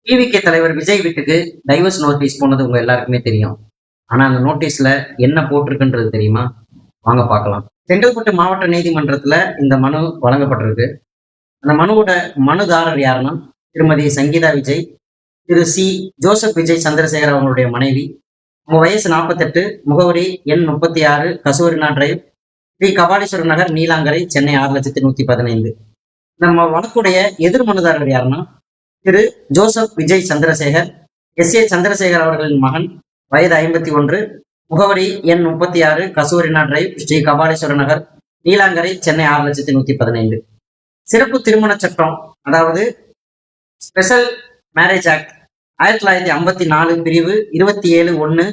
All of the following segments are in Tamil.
டிவிகே தலைவர் விஜய் வீட்டுக்கு டைவர்ஸ் நோட்டீஸ் போனது உங்க எல்லாருக்குமே தெரியும். ஆனா அந்த நோட்டீஸ்ல என்ன போட்டிருக்குன்றது தெரியுமா? வாங்க பார்க்கலாம். செங்கல்பட்டு மாவட்ட நீதிமன்றத்துல இந்த மனு வழங்கப்பட்டிருக்கு. அந்த மனுவோட மனுதாரர் யாருன்னா திருமதி சங்கீதா விஜய், திரு சி ஜோசப் விஜய் சந்திரசேகர் அவங்களுடைய மனைவி. உங்க வயசு 48, முகவரி எண் 36, கசூரினா டிரைவ், ஸ்ரீ கபாலீஸ்வரர் நகர், நீலாங்கரை, சென்னை 6,115,000. நம்ம வழக்குடைய எதிர் மனுதாரர் யாருன்னா திரு ஜோசப் விஜய் சந்திரசேகர், எஸ்.ஏ. சந்திரசேகர் அவர்களின் மகன், வயது 51, முகவரி எண் 36, கசூரினா டிரைவ், ஸ்ரீ கபாலீஸ்வர நகர், நீலாங்கரை, சென்னை 6,115,000. சிறப்பு திருமண சட்டம், அதாவது ஸ்பெஷல் மேரேஜ் ஆக்ட் 1954 பிரிவு 27(1)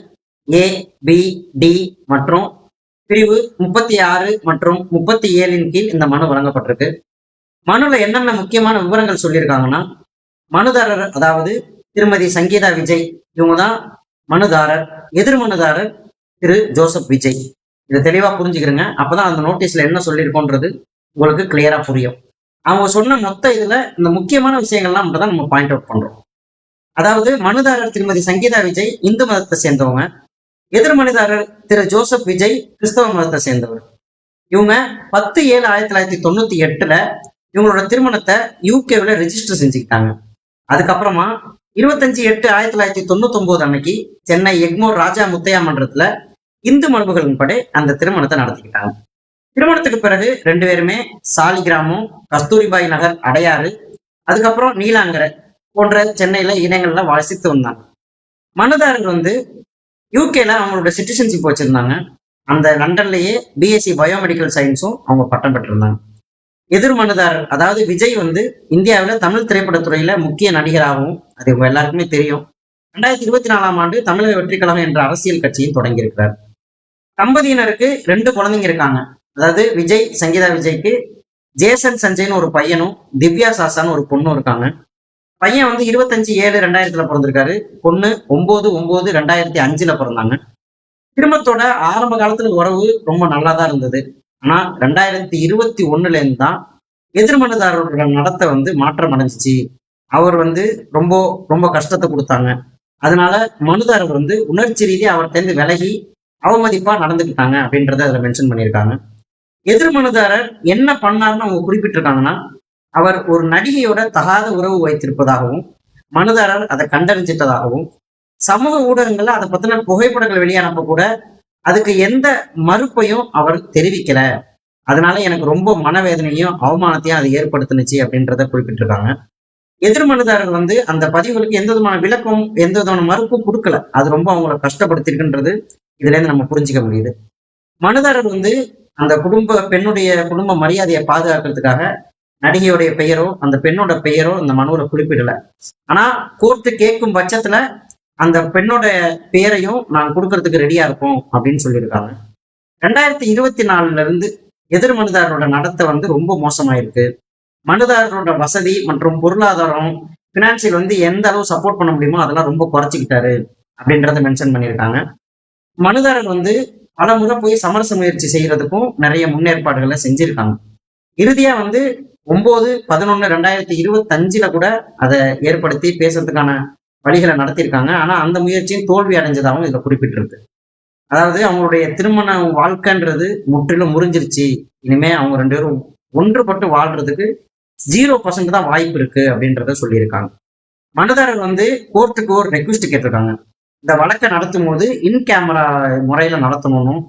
ஏ, பி, டி மற்றும் பிரிவு 36 மற்றும் 37 கீழ் இந்த மனு வழங்கப்பட்டிருக்கு. மனுல என்னென்ன முக்கியமான விவரங்கள் சொல்லியிருக்காங்கன்னா, மனுதாரர் அதாவது திருமதி சங்கீதா விஜய் இவங்க தான் மனுதாரர். எதிர் மனுதாரர் திரு ஜோசப் விஜய். இதை தெளிவா புரிஞ்சுக்கிறேங்க. அப்பதான் அந்த நோட்டீஸ்ல என்ன சொல்லியிருக்கோன்றது உங்களுக்கு கிளியரா புரியும். அவங்க சொன்ன மொத்த இதுல இந்த முக்கியமான விஷயங்கள்லாம் மட்டும் தான் நம்ம பாயிண்ட் அவுட் பண்றோம். அதாவது மனுதாரர் திருமதி சங்கீதா விஜய் இந்து மதத்தை சேர்ந்தவங்க. எதிர் மனுதாரர் திரு ஜோசப் விஜய் கிறிஸ்தவ மதத்தை சேர்ந்தவர். இவங்க 10/7/1998 இவங்களோட திருமணத்தை யூகேவில் ரெஜிஸ்டர் செஞ்சுக்கிட்டாங்க. அதுக்கப்புறமா 25/8/1999 அன்னைக்கு சென்னை எக்மோர் ராஜா முத்தையா மன்றத்துல இந்து மரபுகளின் படி அந்த திருமணத்தை நடத்திக்கிட்டாங்க. திருமணத்துக்கு பிறகு 2 பேருமே சாலிகிராமம், கஸ்தூரிபாய் நகர், அடையாறு, அதுக்கப்புறம் நீலாங்கரை போன்ற சென்னையில இடங்கள்ல வசித்து வந்தாங்க. மனுதாரர் யூகேல அவங்களோட சிட்டிசன்ஷிப் வச்சிருந்தாங்க. அந்த லண்டன்லயே பிஎஸ்சி பயோமெடிக்கல் சயின்ஸும் அவங்க பட்டம் பெற்றிருந்தாங்க. எதிர் மனுதாரர் அதாவது விஜய் இந்தியாவில் தமிழ் திரைப்படத்துறையில முக்கிய நடிகராகவும், அது எல்லாருக்குமே தெரியும், 2024 ஆண்டு தமிழக வெற்றி கழகம் என்ற அரசியல் கட்சியும் தொடங்கியிருக்கிறார். தம்பதியினருக்கு 2 குழந்தைங்க இருக்காங்க. அதாவது விஜய் சங்கீதா விஜய்க்கு ஜேசன் சஞ்சய்னு ஒரு பையனும், திவ்யா சாசான்னு ஒரு பொண்ணும் இருக்காங்க. பையன் 25/7/2000 பிறந்திருக்காரு. பொண்ணு 9/9/2005 பிறந்தாங்க. திருமணத்தோட ஆரம்ப காலத்துல உறவு ரொம்ப நல்லாதான் இருந்தது. ஆனா 2021 இருந்து தான் எதிர் மனுதாரரோட நடத்தை மாற்றம் அடைஞ்சிச்சு. அவர் ரொம்ப ரொம்ப கஷ்டத்தை கொடுத்தாங்க. அதனால மனுதாரர் உணர்ச்சி ரீதியா அவர்கிட்ட விலகி அவமதிப்பா நடந்துக்கிட்டாங்க அப்படின்றத அதுல மென்ஷன் பண்ணியிருக்காங்க. எதிர் மனுதாரர் என்ன பண்ணாருன்னு அவங்க குறிப்பிட்டிருக்காங்கன்னா, அவர் ஒரு நடிகையோட தகாத உறவு வைத்திருப்பதாகவும், மனுதாரர் அதை கண்டறிஞ்சிட்டதாகவும், சமூக ஊடகங்கள்ல அதை பத்தின புகைப்படங்கள் வெளியானப்ப கூட அதுக்கு எந்த மறுப்பையும் அவர் தெரிவிக்கல. அதனால எனக்கு ரொம்ப மனவேதனையும் அவமானத்தையும் அது ஏற்படுத்துனுச்சு அப்படின்றத குறிப்பிட்டிருக்காங்க. எதிர் மனுதாரர் அந்த பதிவுகளுக்கு எந்த விதமான விளக்கம், எந்த விதமான மறுப்பும் கொடுக்கல. அது ரொம்ப அவங்களை கஷ்டப்படுத்திருக்குன்றது இதுல இருந்து நம்ம புரிஞ்சுக்க முடியுது. மனுதாரர் அந்த பெண்ணுடைய குடும்ப மரியாதையை பாதுகாக்கிறதுக்காக நடிகையுடைய பெயரோ அந்த பெண்ணோட பெயரோ அந்த மனுவில குறிப்பிடல. ஆனா கோர்ட்டு கேட்கும் பட்சத்துல அந்த பெண்ணோட பெயரையும் நான் கொடுக்கறதுக்கு ரெடியா இருப்போம் அப்படின்னு சொல்லியிருக்காங்க. 2024 இருந்து எதிர் மனுதாரரோட நடத்தை ரொம்ப மோசமாயிருக்கு. மனுதாரரோட வசதி மற்றும் பொருளாதாரம், பினான்சியல் எந்த அளவு சப்போர்ட் பண்ண முடியுமோ அதெல்லாம் ரொம்ப குறைச்சிக்கிட்டாரு அப்படின்றத மென்ஷன் பண்ணியிருக்காங்க. மனுதாரர் பல முறை போய் சமரச முயற்சி செய்யறதுக்கும் நிறைய முன்னேற்பாடுகளை செஞ்சிருக்காங்க. இறுதியா 9/11/2025 கூட அதை ஏற்படுத்தி பேசுறதுக்கான வழிகளை நடத்தியிருக்காங்க. ஆனா அந்த முயற்சியும் தோல்வி அடைஞ்சதாகவும் இதுல குறிப்பிட்டிருக்கு. அதாவது அவங்களுடைய திருமண வாழ்க்கைன்றது முற்றிலும் முறிஞ்சிருச்சு. இனிமே அவங்க 2 பேரும் ஒன்றுபட்டு வாழ்றதுக்கு 0% தான் வாய்ப்பு இருக்கு அப்படின்றத சொல்லியிருக்காங்க. மனுதாரர் கோர்ட்டுக்கு ஒரு ரெக்வெஸ்ட் கேட்டிருக்காங்க. இந்த வழக்கை நடத்தும் போது இன் கேமரா முறையில நடத்தணும்.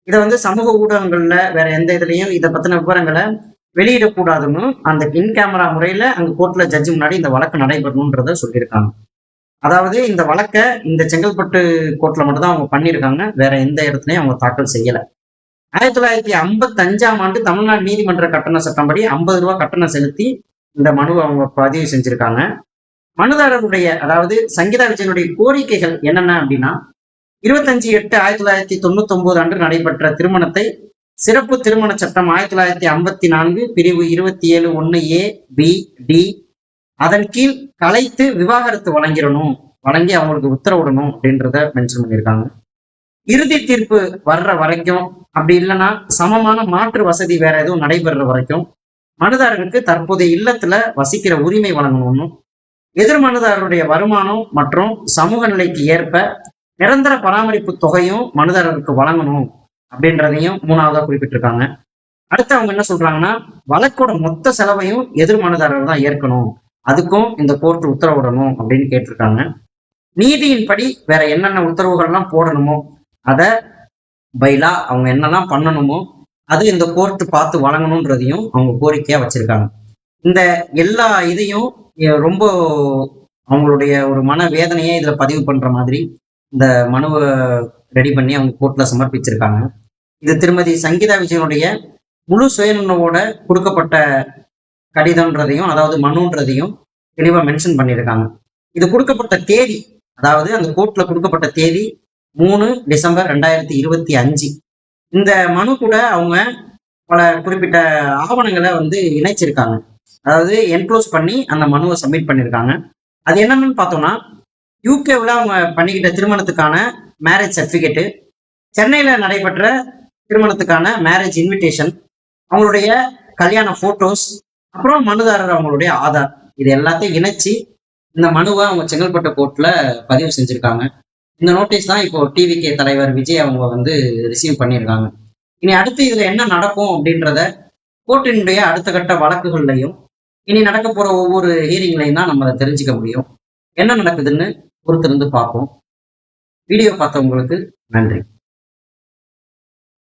இதை சமூக ஊடகங்கள்ல வேற எந்த இதுலயும் இதை பத்தின விவரங்களை வெளியிடக்கூடாதுன்னு அந்த இன் கேமரா முறையில அங்க கோர்ட்ல ஜட்ஜு முன்னாடி இந்த வழக்கு நடைபெறணும்ன்றத சொல்லியிருக்காங்க. அதாவது இந்த வழக்கை இந்த செங்கல்பட்டு கோர்ட்ல மட்டும் தான் அவங்க பண்ணியிருக்காங்க. வேற எந்த இடத்துலயும் அவங்க தாக்கல் செய்யல. 1955 ஆண்டு தமிழ்நாடு நீதிமன்ற கட்டண சட்டம்படி 50 ரூபாய் கட்டணம் செலுத்தி இந்த மனுவை அவங்க பதிவு செஞ்சிருக்காங்க. மனுதாரருடைய அதாவது சங்கீதா விஜயனுடைய கோரிக்கைகள் என்னென்ன அப்படின்னா, 25/8/1999 அன்று நடைபெற்ற திருமணத்தை சிறப்பு திருமண சட்டம் 1954 பிரிவு 27(1) ஏ, பி, டி அதன் கீழ் கலைத்து விவாகரத்து வழங்கி அவங்களுக்கு உத்தரவிடணும் அப்படின்றத மென்ஷன் பண்ணியிருக்காங்க. இறுதி தீர்ப்பு வர்ற வரைக்கும், அப்படி இல்லைன்னா சமமான மாற்று வசதி வேற எதுவும் நடைபெற வரைக்கும் மனுதாரருக்கு தற்போதைய இல்லத்துல வசிக்கிற உரிமை வழங்கணும்னு எதிர் மனுதாரருடைய வருமானம் மற்றும் சமூக நிலைக்கு ஏற்ப நிரந்தர பராமரிப்பு தொகையும் மனுதாரருக்கு வழங்கணும் அப்படின்றதையும் 3வதா குறிப்பிட்டிருக்காங்க. அடுத்து அவங்க என்ன சொல்றாங்கன்னா, வழக்கோட மொத்த செலவையும் எதிர் மனுதாரர் தான் ஏற்கணும், அதுக்கும் இந்த கோர்ட் உத்தரவிடணும் அப்படின்னு கேட்டிருக்காங்க. நீதியின்படி வேற என்னென்ன உத்தரவுகள்லாம் போடணுமோ அதை பைலா அவங்க என்னெல்லாம் பண்ணணுமோ அது இந்த கோர்ட் பார்த்து வழங்கணுன்றதையும் அவங்க கோரிக்கையா வச்சிருக்காங்க. இந்த எல்லா இதையும் ரொம்ப அவங்களுடைய ஒரு மன வேதனையை இதுல பதிவு பண்ற மாதிரி இந்த மனுவை ரெடி பண்ணி அவங்க கோர்ட்ல சமர்ப்பிச்சிருக்காங்க. இது திருமதி சங்கீதா விஜயனுடைய முழு சுயநினைவோட கொடுக்கப்பட்ட கடிதம்ன்றதையும் அதாவது மனுன்றதையும் தெளிவா மென்ஷன் பண்ணியிருக்காங்க. இது கொடுக்கப்பட்ட தேதி, அதாவது அந்த கோர்ட்ல கொடுக்கப்பட்ட தேதி 3 டிசம்பர் 2025. இந்த மனு கூட அவங்க பல குறிப்பிட்ட ஆவணங்களை இணைச்சிருக்காங்க. அதாவது என்க்ளோஸ் பண்ணி அந்த மனுவை சப்மிட் பண்ணியிருக்காங்க. அது என்னன்னு பார்த்தோம்னா, யூகேவில் அவங்க பண்ணிக்கிட்ட திருமணத்துக்கான மேரேஜ் சர்டிஃபிகேட்டு, சென்னையில நடைபெற்ற திருமணத்துக்கான மேரேஜ் இன்விடேஷன், அவங்களுடைய கல்யாண போட்டோஸ், அப்புறம் மனுதாரர் அவங்களுடைய ஆதார், இது எல்லாத்தையும் இணைச்சு இந்த மனுவை அவங்க செங்கல்பட்டு கோர்ட்ல பதிவு செஞ்சிருக்காங்க. இந்த நோட்டீஸ் தான் இப்போ டிவிகே தலைவர் விஜய் அவங்க ரிசீவ் பண்ணியிருக்காங்க. இனி அடுத்து இதுல என்ன நடக்கும் அப்படின்றத கோர்ட்டினுடைய அடுத்த கட்ட வழக்குகள்லையும் இனி நடக்க போற ஒவ்வொரு ஹியரிங்லையும் தான் நம்ம அதை தெரிஞ்சுக்க முடியும். என்ன நடக்குதுன்னு பொறுத்திருந்து பார்ப்போம். வீடியோ பார்த்தவங்களுக்கு நன்றி.